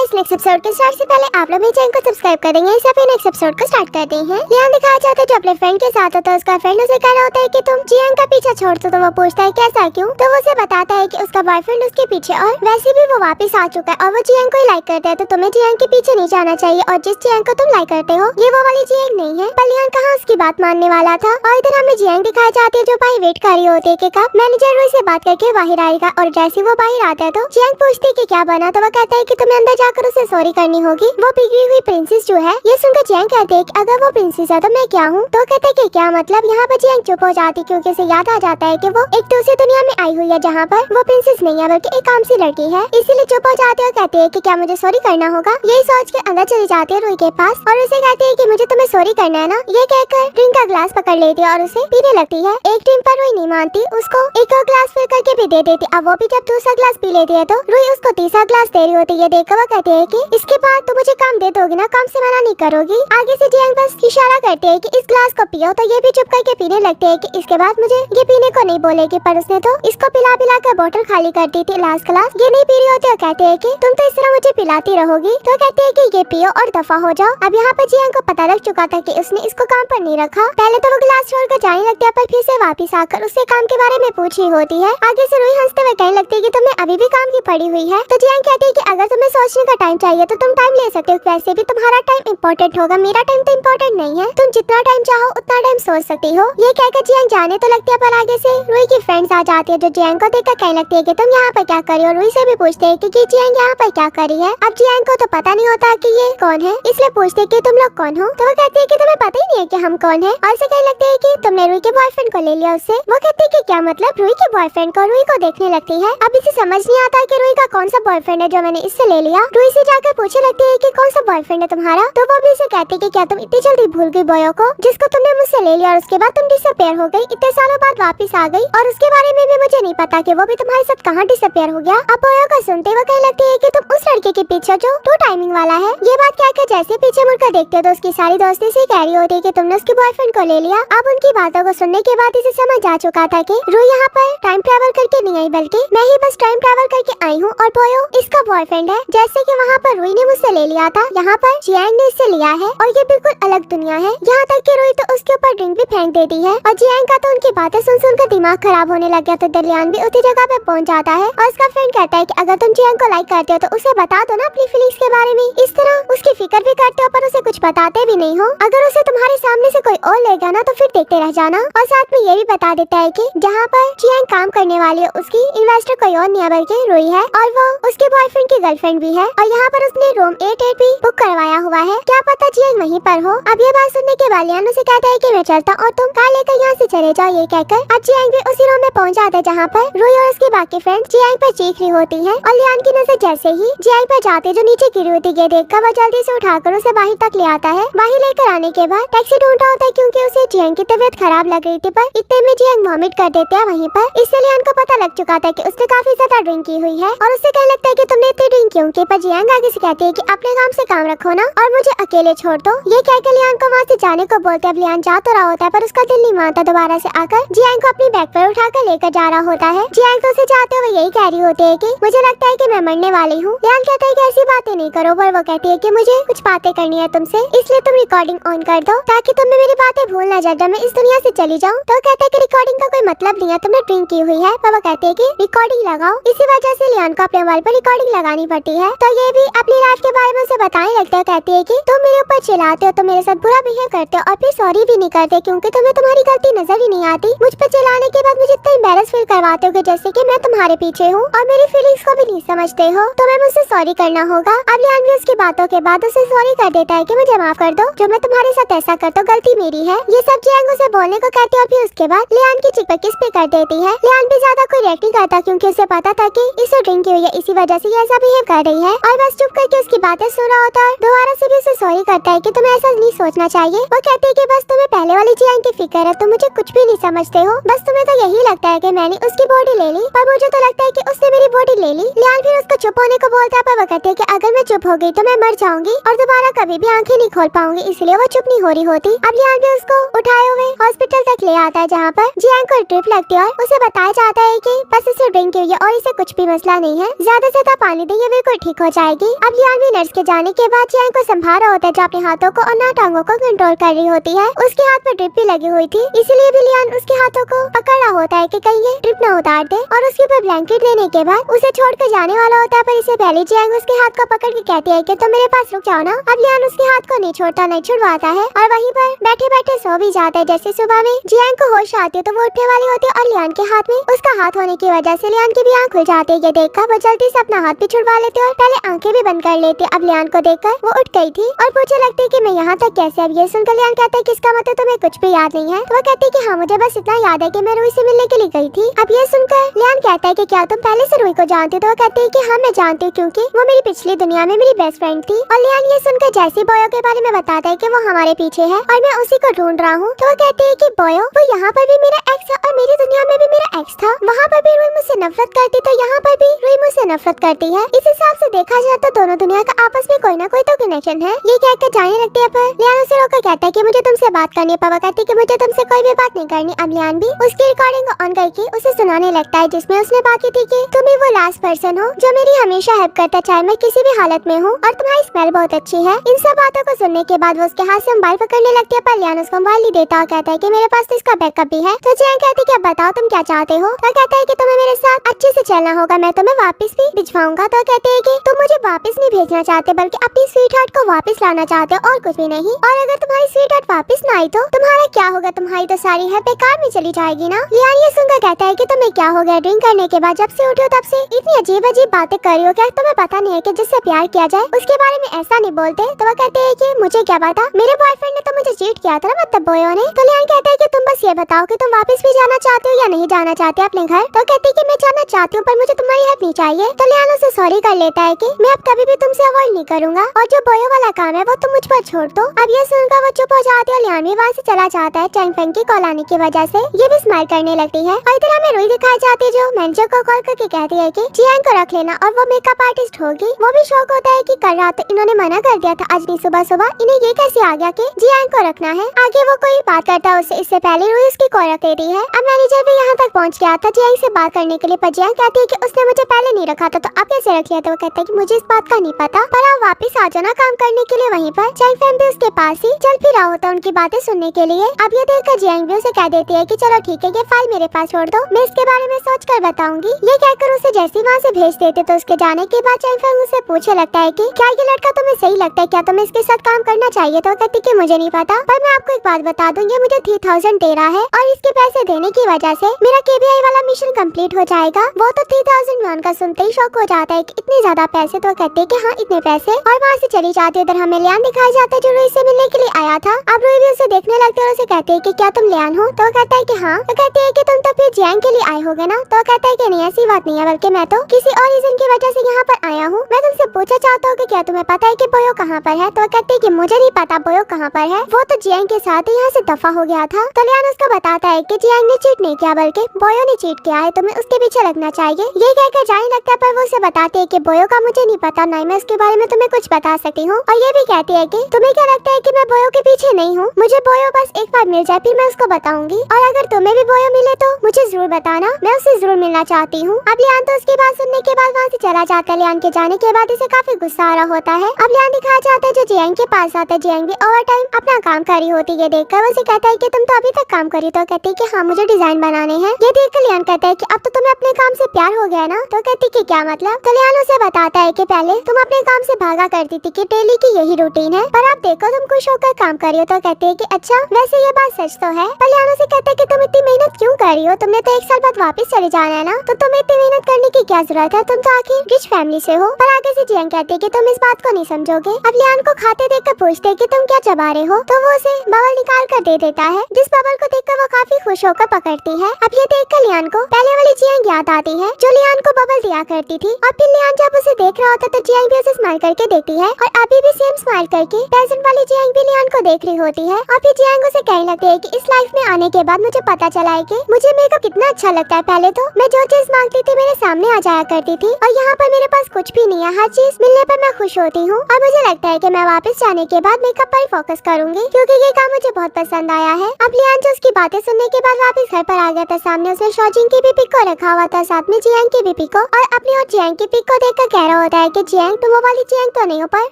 Guys, next episode के start से पहले आप लोग मेरे चैनल को सब्सक्राइब करेंगे। इसे अपने नेक्स्ट एपिसोड को स्टार्ट करते हैं। यहाँ दिखाया जाता है जो अपने फ्रेंड के साथ होता है, उसका फ्रेंड उसे कह रहा होता है कि तुम जियांग का पीछा छोड़ दो। तो वो पूछता है कैसा क्यों, तो वो उसे बताता है कि उसका बॉयफ्रेंड उसके पीछे और वैसे भी वो वापस आ चुका है और वो जियांग को ही लाइक करता है। तो तुम्हें जियांग के पीछे नहीं जाना चाहिए और जिस जियांग को तुम लाइक करते हो ये वो वाली जियांग नहीं है। पर लियान कहाँ उसकी बात मानने वाला था। और इधर हमें जियांग दिखाई जाती है जो बाहर वेट कर रही होती है कि कब मैनेजर रोई से बात करके बाहर आएगा। और जैसे वो बाहर आता है तो जियांग पूछती है कि क्या बना, तो वो कहता है कि तुम्हें अंदर जाकर उसे सॉरी करनी होगी। वो बिगड़ी हुई प्रिंसेस जो है ये सुनकर जियांग कहते हैं कि अगर वो प्रिंसेस है तो मैं क्या हूँ। तो कहते हैं कि क्या मतलब। यहाँ पर जियांग चुप हो जाती क्योंकि उसे याद आ जाता है कि वो एक दूसरी दुनिया में आई हुई है जहाँ पर वो प्रिंसेस नहीं है बल्कि एक आम सी लड़की है। इसीलिए चुप हो जाते हैं और कहते हैं कि क्या मुझे सॉरी करना होगा। यही सोच के अंदर चली जाती है रुई के पास और उसे कहती है कि मुझे तुम्हें सॉरी करना है ना। ये कहकर ड्रिंक का ग्लास पकड़ लेती है और उसे पीने लगती है। एक ड्रिंक पर रुई नहीं मानती, उसको एक और ग्लास फिल करके भी दे देती। अब वो भी जब दूसरा ग्लास पी लेती है तो रुई उसको तीसरा ग्लास दे रही होती है। देखकर वो कहते हैं कि इसके बाद तो मुझे काम दे दोगी ना, काम से मना नहीं करोगी। आगे से जियांग बस इशारा करते हैं कि इस ग्लास को पियो, तो ये भी चुप करके पीने लगते हैं कि इसके बाद मुझे ये पीने को नहीं बोलेगी। पर उसने तो इसको पिला पिला कर बोतल खाली कर दी थी। लास्ट ग्लास ये नहीं पी रही होती और कहते हैं कि तुम तो इस तरह मुझे पिलाती रहोगी। तो कहते हैं कि ये पियो और दफा हो जाओ। अब यहाँ पर जियांग को पता लग चुका था कि उसने इसको काम पर नहीं रखा। पहले तो वो ग्लास छोड़कर जाने लगती है पर फिर से वापस आकर उससे काम के बारे में पूछ रही होती है। आगे से रुई हंसते हुए कहने लगती है कि तुम्हें अभी भी काम की पड़ी हुई है। तो जियांग कहती है कि अगर तुम्हें सोचने का टाइम चाहिए तो तुम टाइम ले सकते हो, वैसे भी तुम्हारा टाइम इम्पोर्टेंट होगा, मेरा टाइम तो इम्पोर्टेंट नहीं है। तुम जितना टाइम चाहो उतना टाइम सोच सकती हो। ये कहकर जियांग जाने तो लगती है पर आगे से रुई की फ्रेंड्स आ जाती है जो जियांग को देखकर कहने लगती है कि तुम यहाँ पर क्या कर रही हो। रुई से भी पूछते हैं कि जियांग यहाँ पर क्या कर रही है। अब जियांग को तो पता नहीं होता कि ये कौन है, इसलिए पूछते हैं कि तुम लोग कौन हो। तो वो कहती है कि तुम्हें पता ही नहीं है कि हम कौन है। और उसे कहने लगते हैं कि तुमने रुई के बॉयफ्रेंड को ले लिया उससे। वो कहती है कि क्या मतलब, रुई के बॉयफ्रेंड को। रुई को देखने लगती है। अब इसे समझ नहीं आता कि रुई का कौन सा बॉयफ्रेंड है जो मैंने इससे ले लिया। रुई से जाकर पूछने लगती है कि कौन सा बॉयफ्रेंड है तुम्हारा। तो वो भी इसे कहती है कि क्या तुम इतनी जल्दी भूल गई बॉयो को जिसको तुमने मुझसे ले लिया और उसके बाद तुम डिसअपियर हो गई, इतने सालों बाद वापस आ गई और उसके बारे में भी मुझे नहीं पता कि वो भी तुम्हारे साथ कहाँ डिसअपियर हो गया। अब बॉयो का सुनते वो कहने लगती है कि तुम उस लड़के के पीछे जो टू टाइमिंग वाला है। ये बात कहकर जैसे पीछे मुड़कर देखते हो तो उसकी सारी दोस्ती से कह रही होती है कि तुमने उसके बॉयफ्रेंड को ले लिया। अब उनकी बातों को सुनने के बाद इसे समझ आ चुका था कि रुई यहाँ पर टाइम ट्रेवल करके नहीं आई बल्कि मैं ही बस टाइम ट्रेवल करके आई हूँ और बॉयो इसका बॉयफ्रेंड है। जैसे कि वहाँ पर रुई ने मुझसे ले लिया था, यहाँ पर जियांग ने इससे लिया है और ये बिल्कुल अलग दुनिया है। यहाँ तक कि रुई तो उसके ऊपर ड्रिंक भी फेंक देती है और जियांग का तो उनकी बातें सुन सुनकर दिमाग खराब होने लग गया। तो दलियान भी उसी जगह पे पहुँच जाता है और उसका फ्रेंड कहता है कि अगर तुम जियांग को लाइक करते हो तो उसे बता दो ना अपनी फीलिंग्स के बारे में। इस तरह उसकी फिक्र भी करते हो पर उसे कुछ बताते भी नहीं हो। अगर उसे तुम्हारे सामने से कोई और लेगा ना तो फिर देखते रह जाना। और साथ में ये भी बता देता है कि जहाँ पर जियांग काम करने वाली है उसकी इन्वेस्टर कोई और नहीं है बल्कि रुई है और वो उसके बॉयफ्रेंड की गर्लफ्रेंड भी है। और यहाँ पर उसने रूम 8 भी बुक करवाया हुआ है, क्या पता जियांग वहीं पर हो। अब ये बात सुनने के बाद लियान उसे कहता है कि मैं चलता और तुम कार लेकर यहाँ से चले जाओ। ये कहकर अब जियांग भी उसी रूम में पहुँच जाता है जहाँ पर रुई और उसकी बाकी फ्रेंड जियांग पर चीख रही होती है। और लियान की नजर जैसे ही जियांग पर जाते जो नीचे गिरी होती है देखकर वो जल्दी से उठाकर उसे बाहर तक ले आता है। बाहर लेकर आने के बाद टैक्सी ढूंढता होता है क्योंकि उसे जियांग की तबीयत खराब लग रही थी पर इतने में जियांग वॉमिट कर देते हैं वहीं पर। इससे लियान को पता लग चुका था कि उसने काफी ज्यादा ड्रिंक की हुई है और उससे कहने लगता है कि तुमने इतनी ड्रिंक क्यों की। पर जियांग आगे से कहती है कि अपने काम से काम रखो ना और मुझे अकेले छोड़ दो। ये कहकर लियान को वहाँ से जाने को बोलते हैं। अब लियान जा तो रहा होता है पर उसका दिल नहीं मानता। दोबारा से आकर जियांग को अपनी बैग पर उठाकर लेकर जा रहा होता है। जियांग तो उसे जाते हुए यही कह रही होती है कि मुझे लगता है कि मैं मरने वाली हूँ। लियान कहता है कि ऐसी बातें नहीं करो पर वो कहती है कि मुझे कुछ बातें करनी है तुमसे, इसलिए तुम रिकॉर्डिंग ऑन कर दो ताकि तुम्हें मेरी बातें भूल ना जाए जब मैं इस दुनिया से चली जाऊँ। तो कहता है कि रिकॉर्डिंग का कोई मतलब नहीं है, तुमने ड्रिंक की हुई है। पर वो कहते हैं कि रिकॉर्डिंग लगाओ। इसी वजह से लियान को अपने मोबाइल पर रिकॉर्डिंग लगानी पड़ती है। तो ये भी अपनी लाइफ के बारे में उसे बताने लगता है। कहती है कि तुम मेरे ऊपर चिल्लाते हो, तुम मेरे साथ बुरा बिहेव करते हो और फिर सॉरी भी नहीं करते क्योंकि तुम्हें तुम्हारी गलती नजर ही नहीं आती। मुझ पर चिल्लाने के बाद मुझे इतना एम्बैरेस फील करवाते हो जैसे कि मैं तुम्हारे पीछे हूँ और मेरी फीलिंग्स को भी नहीं समझते हो। तुम्हें मुझसे सॉरी करना होगा। अब लियान भी उसकी बातों के बाद उसे सॉरी कर देता है कि मुझे माफ कर दो, जो मैं तुम्हारे साथ ऐसा करता हूँ गलती मेरी है। ये सब जियांग उसे बोलने को कहती है और फिर उसके बाद लियान की चिक पर किस पे कर देती है। लियान भी ज्यादा कोई रिएक्ट नहीं करता क्योंकि उसे पता था कि इसे ड्रिंक की हुई है, इसी वजह से ये ऐसा बिहेव कर रही है और बस चुप करके उसकी बातें सुन रहा होता है। दोबारा से भी उसे सॉरी करता है कि तुम्हें ऐसा नहीं सोचना चाहिए। वो कहती है कि बस तुम्हें पहले वाली जियांग की फिक्र है, तुम मुझे कुछ भी नहीं समझते हो। बस तुम्हें तो यही लगता है कि मैंने उसकी बॉडी ले ली पर मुझे तो लगता है कि उसने मेरी बॉडी ले ली। लियान फिर उसको चुप होने को बोलता है पर वो कहती है कि अगर मैं चुप हो गई तो मैं मर जाऊंगी और दोबारा कभी भी आंखें नहीं खोल पाऊंगी, इसलिए वो चुप नहीं हो रही होती। अब लियान भी उसको उठाए हुए हॉस्पिटल तक ले आता है जहाँ पर जियांग को ड्रिप लगती है और उसे बताया जाता है कि बस इसे ड्रिंक की हुई है और इसे कुछ भी मसला नहीं है, ज्यादा से ज्यादा पानी दे, ये बिल्कुल बिल्कुल ठीक हो जाएगी। अब लियान भी नर्स के जाने के बाद जियांग को संभाल रहा होता है, जो अपने हाथों को और ना टांगों को कंट्रोल कर रही होती है। उसके हाथ में ड्रिप भी लगी हुई थी, इसीलिए भी लियान उसके हाथों को पकड़ रहा होता है कि कहीं ये ड्रिप न उतार दे, और उसके ऊपर ब्लैंकेट देने के बाद उसे छोड़कर जाने वाला होता है। पर इससे पहले जियांग उसके हाथ को पकड़ के कहती है कि तुम मेरे पास रुक जाओ ना। अब लियान उसके हाथ को नहीं छोड़ता, नहीं छुड़वाता है और वहीं पर बैठे बैठे सो भी जाता है। जैसे सुबह में जियांग को होश आती है तो वो उठने वाली होती है और लियान के हाथ में उसका हाथ होने की वजह से लियान की भी आंख खुल जाती है। ये देखकर वो जल्दी से अपना हाथ भी छुड़वा लेती है और पहले आंखें भी बंद कर लेती है। अब लियान को देखकर वो उठ गई थी और पूछने लगती है कि मैं यहाँ तक कैसे। अब ये सुनकर लियान कहता है कि इसका मतलब तुम्हें कुछ भी याद नहीं है। तो वो कहती है कि हाँ, मुझे बस इतना याद है कि मैं रूही से मिलने के लिए गई थी। अब ये सुनकर लियान कहता है कि क्या तुम पहले से रूही को जानती हो? तो वो कहती है कि हाँ, मैं जानती हूँ, क्योंकि वो मेरी पिछली दुनिया में मेरी बेस्ट फ्रेंड थी। और लियान ये सुनकर जैसी बोयो के बारे में बताता है कि वो हमारे पीछे है और मैं उसी को ढूंढ रहा हूँ। तो वो कहती है कि बोयो, वो यहाँ पर भी मेरा एक्स है और मेरी दुनिया में भी मेरा एक्स था। वहाँ पर भी रूही मुझसे नफरत करती, तो यहाँ पर भी रूही मुझसे नफरत करती है। इस हिसाब से देखा जाए तो दोनों दुनिया का आपस में कोई ना कोई तो कनेक्शन है। ये कहकर जाने लगती है पर लियान उसे रोकर कहता है कि मुझे तुमसे बात करनी है। पापा कहती है कि मुझे तुमसे कोई भी बात नहीं करनी। अब लियान भी उसकी रिकॉर्डिंग को ऑन करके उसे सुनाने लगता है, जिसमें उसने बात की थी कि तुम ही वो लास्ट पर्सन हो जो मेरी हमेशा हेल्प करता, चाहे मैं किसी भी हालत में हूँ, और तुम्हारी स्मेल बहुत अच्छी है। इन सब बातों को सुनने के बाद वो उसके हाथ से मोबाइल पकड़ने लगती है, पर लियान उसको मोबाइल नहीं देता और कहता है कि मेरे पास तो इसका बैकअप भी है। तो जियांग कहती है कि अब बताओ तुम क्या चाहते हो? तो कहता है कि तुम्हें मेरे साथ अच्छे से चलना होगा, मैं तुम्हें वापस भी भिजवाऊंगा। तो कहते हैं कि तुम मुझे वापस नहीं भेजना चाहते, बल्कि अपनी स्वीट हार्ट को वापस लाना चाहते हो और कुछ भी नहीं। और अगर तुम्हारी स्वीट हार्ट वापस ना आई तो तुम्हारा क्या होगा? तुम्हारी तो सारी है बेकार में चली जाएगी ना। लियान ये सुनकर कहता है कि तुम्हें क्या हो गया? ड्रिंक करने के बाद जब से उठी हो तब से इतनी अजीब अजीब बातें कर रही हो, क्या तुम्हें पता नहीं है कि जिससे प्यार किया जाए उसके बारे में ऐसा नहीं बोलते? तो वो कहते हैं कि मुझे क्या पता, मेरे बॉयफ्रेंड ने तो मुझे चीट किया था ना, मतलब बोयो ने। तो लियान कहता है कि तुम बस ये बताओ कि तुम वापस भी जाना चाहते हो या नहीं जाना चाहते अपने घर? तो कहती है कि मैं जाना चाहती हूँ, पर मुझे तुम्हारी हेल्प नहीं चाहिए। तो लियान उसे सॉरी कर लेता है कि मैं अब कभी भी तुमसे अवॉइड नहीं करूंगा और जो बोयो वाला काम है वो तुम मुझ पर छोड़ दो। अब ये सुनकर वो चुप हो जाती है और लियान भी वहाँ से चला जाता है। चैंग फेंग की कॉल आने की वजह से ये भी स्माइल करने लगती है और इधर हमें रूही दिखाई जाती है, जो मैनेजर को कॉल करके कहती है कि जियांग को रख लेना और वो मेकअप आर्टिस्ट होगी। वो भी शौक होता है कि कल रात इन्होंने मना कर दिया था, आज नहीं सुबह सुबह इन्हें ये कैसे आ गया कि जियांग को रखना है। आगे वो कोई बात करता है उससे, इससे पहले रूही उसकी कॉल रख लेती है। अब मैनेजर भी यहाँ तक पहुँच गया था जियांग से बात करने के लिए, पर जियांग कहती है कि उसने मुझे पहले नहीं रखा था, तो अब कैसे रख लिया? तो वो कहता है कि मुझे इस बात का नहीं पता, पर आप वापस आ जाना काम करने के लिए। वहीं पर चैंग फेंग भी उसके पास ही चल फिर रहा होता उनकी बातें सुनने के लिए। अब ये देखकर जियांग भी उसे कह देती है कि चलो ठीक है, ये फाइल मेरे पास छोड़ दो, मैं इसके बारे में सोच कर बताऊंगी। ये कहकर उसे जैसे वहाँ से भेज देते, तो उसके जाने के बाद चैंग फेंग उसे पूछने लगता है कि क्या ये लड़का तुम्हें सही लगता है, क्या तुम्हें इसके साथ काम करना चाहिए? तो कहती कि मुझे नहीं पता, पर मैं आपको एक बात बता दूं, ये मुझे 3000 दे रहा है और इसके पैसे देने की वजह से मेरा KBI वाला मिशन कंप्लीट हो जाएगा। वो तो 3000 मान का सुनते ही शौक हो जाता है कि इतने ज्यादा पैसे। तो कहते हैं कि हाँ इतने पैसे, और वहाँ से चली जाती है। उधर हमें लियान दिखाया जाता है जो रूही से मिलने के लिए आया था। अब रूही भी उसे देखने लगती है और उसे कहती है कि क्या तुम लियान हो? तो कहता है कि हाँ। तो कहती है कि तुम तो फिर जियांग के लिए आए होगे ना? तो कहता है कि नहीं, ऐसी बात नहीं है, बल्कि मैं तो किसी और रीजन की वजह से यहाँ पर आया हूँ। मैं तुमसे पूछना चाहता हूँ कि क्या तुम्हें पता है कि बोयो कहाँ पर है? तो कहती है कि मुझे नहीं पता बोयो कहाँ पर है, वो तो जियांग के साथ यहाँ से दफा हो गया था। तो लियान उसको बताता है कि जियांग ने चीट नहीं किया, बल्कि बोयो ने चीट किया है, तुम्हें उसके पीछे लगना चाहिए। ये कहकर जाने लगता है, पर वो उसे बताती है कि बोयो का मुझे नहीं पता, नहीं मैं उसके बारे में तुम्हें कुछ बता सकती हूँ। और ये भी कहती है कि तुम्हें क्या लगता है कि मैं बोयो के पीछे नहीं हूँ? मुझे बोयो बस एक बार मिल जाए, फिर मैं उसको बताऊंगी, और अगर तुम्हें भी बोयो मिले तो मुझे जरूर बताना, मैं उससे जरूर मिलना चाहती हूँ। अब लियान तो उसकी बात सुनने के बाद वहाँ से चला जाता है। लियान के जाने के बाद इसे काफी गुस्सा आ रहा होता है। अब लियान दिखाया जाता है जो जियांग के पास आता है। जियांग भी ओवर टाइम अपना काम कर रही होती है। ये देखकर वो उसे कहता है कि तुम तो अभी तक काम करी। तो कहती है कि हाँ मुझे डिजाइन बनाने हैं। ये देखकर लियान कहता है कि अब तो तुम्हें अपने काम से प्यार हो गया ना? तो कहती कि क्या मतलब? तो लियान उसे बताता है कि पहले तुम अपने काम से भागा करती थी कि डेली की यही रूटीन है, पर अब देखो तुम खुश होकर काम कर रही हो। तो कहती है कि अच्छा वैसे ये बात सच तो है। पर लियान उसे कहता है कि तुम इतनी मेहनत क्यों कर रही हो? तुमने तो एक साल बाद वापस चले जाना है ना, तो तुम्हें इतनी मेहनत करने की क्या जरूरत है? तुम तो आखिर रिच फैमिली से हो। पर आगे से जियांग कहती है कि तुम इस बात को नहीं समझोगे। अब लियान को खाते देखकर पूछते है कि तुम क्या चबा रहे हो? तो वो उसे बबल निकाल कर दे देता है, जिस बबल को देखकर वो काफी खुश होकर पकड़ती है। अब ये देखकर लियान को पहले वाली जियांग याद आती है जो लियान को बबल दिया करती थी। और फिर लियान जब उसे देख रहा होता तो जियांग भी उसे स्माइल करके देखती है, और अभी भी सेम स्माइल करके प्रेजेंट वाली जियांग भी लियान को देख रही होती है। और फिर जियांग उसे कहने लगती है कि इस लाइफ में आने के बाद मुझे पता चला है कि मुझे मेकअप कितना अच्छा लगता है। पहले तो मैं जो चीज मांगती थी मेरे सामने आ जाया करती थी, और यहाँ पर मेरे पास कुछ भी नहीं है, हर चीज मिलने पर मैं खुश होती हूँ। और मुझे लगता है कि मैं वापस जाने के बाद मेकअप पर फोकस करूंगी, क्योंकि ये काम मुझे बहुत पसंद आया है। अब लियान जो उसकी बातें सुनने के बाद वापस घर पर आ गया था। सामने उसने शॉजिंग की भी पिक को रखा हुआ था, साथ में जियांग की भी पिक को, और अपनी और जियांग की पिक को देखकर का कह रहा होता है कि जियांग तुम वो वाली जियांग तो नहीं हो, पर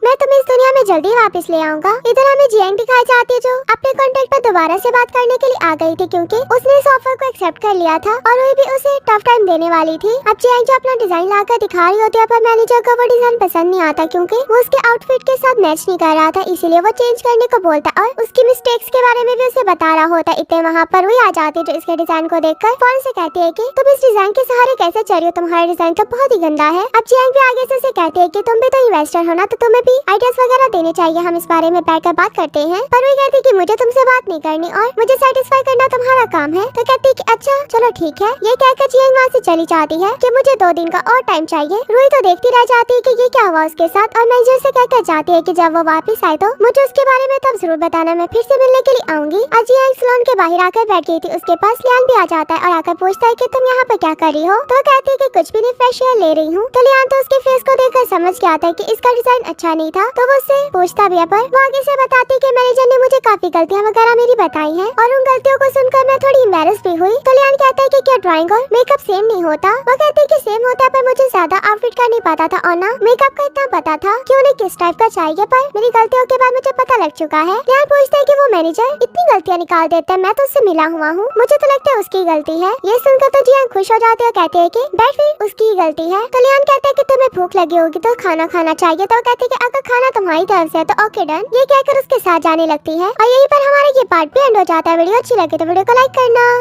मैं तुम्हें इस दुनिया में जल्दी वापस ले आऊंगा। इधर हमें जियांग दिखाई जाती है जो अपने कॉन्टेक्ट पर दोबारा से बात करने के लिए आ गई थी, क्योंकि उसने इस ऑफर को एक्सेप्ट कर लिया था और वो भी उसे टफ टाइम देने वाली थी। अब जियांग जो अपना डिजाइन लाकर दिखा रही होती है, पर मैनेजर को वो डिजाइन पसंद नहीं आता, क्योंकि वो उसके आउटफिट के साथ मैच नहीं कर रहा था, इसीलिए वो चेंज करने को बोलता और उसकी मिस्टेक्स के बारे में भी उसे बता रहा होता। इतने वहाँ पर वही आ जाती है जो इसके डिजाइन को देखकर फौरन से कहती है कि तुम इस डिजाइन के सहारे कैसे चल रही हो, तुम्हारा डिजाइन तो बहुत ही गंदा है। अब जियांग भी आगे से उसे कहती है कि तुम भी तो इन्वेस्टर हो ना, तो तुम्हें भी आइडियाज वगैरह देने चाहिए, हम इस बारे में बैठकर बात करते हैं। पर वही कहती है कि मुझे तुमसे बात नहीं करनी और मुझे सेटिस्फाई करना तुम्हारा काम है। तो कहती है कि अच्छा चलो ठीक है। ये कहकर जियांग वहाँ से चली जाती है कि मुझे 2 दिन का और टाइम चाहिए। रूही तो देखती रह जाती है कि ये क्या हुआ उसके साथ और मैनेजर से कहकर जाती है कि जब वो वापस आए तो मुझे उसके बारे में तब जरूर बताना, मैं फिर से मिलने के लिए आऊंगी। आज जियांग सैलून के बाहर आकर बैठ गई थी, उसके पास लियान भी आ जाता है और आकर पूछता है कि तुम यहाँ पर क्या कर रही हो। तो कहती है कि कुछ भी नहीं, फ्रेश एयर ले रही हूँ। तो लियान तो उसके फेस को देखकर समझ गया था कि इसका डिजाइन अच्छा नहीं था, तो वो उससे पूछता भी है, पर वो आगे से बताती कि मैनेजर ने मुझे काफी गलतियाँ वगैरह मेरी बताई हैं और उन गलतियों को सुनकर मैं थोड़ी एम्बैरेस भी हुई। तो लियान कहता है कि क्या ड्राइंग और मेकअप सेम नहीं होता। वो कहती है कि सेम होता है, पर मुझे ज्यादा आउटफिट का नहीं पता था और ना मेकअप का इतना पता था कि उन्हें किस टाइप का चाहिए, पर मेरी गलतियों के बाद मुझे पता लग चुका है। लियान पूछता है कि वो मैनेजर इतनी गलतियाँ निकाल देता है, मैं तो उससे मिला हुआ हूँ, मुझे तो लगता है उसकी गलती है। ये सुनकर तो जियांग खुश हो जाते हैं, कहते हैं कि बैठ फिर उसकी ही गलती है। तो लियान कहता है कि तुम्हें भूख लगी होगी तो खाना खाना चाहिए। तो कहते हैं कि अगर खाना तुम्हारी तरफ से है तो ओके डन। ये कहकर उसके साथ जाने लगती है और यहीं पर हमारा ये पार्ट भी एंड हो जाता है। वीडियो अच्छी लगे तो वीडियो को लाइक करना।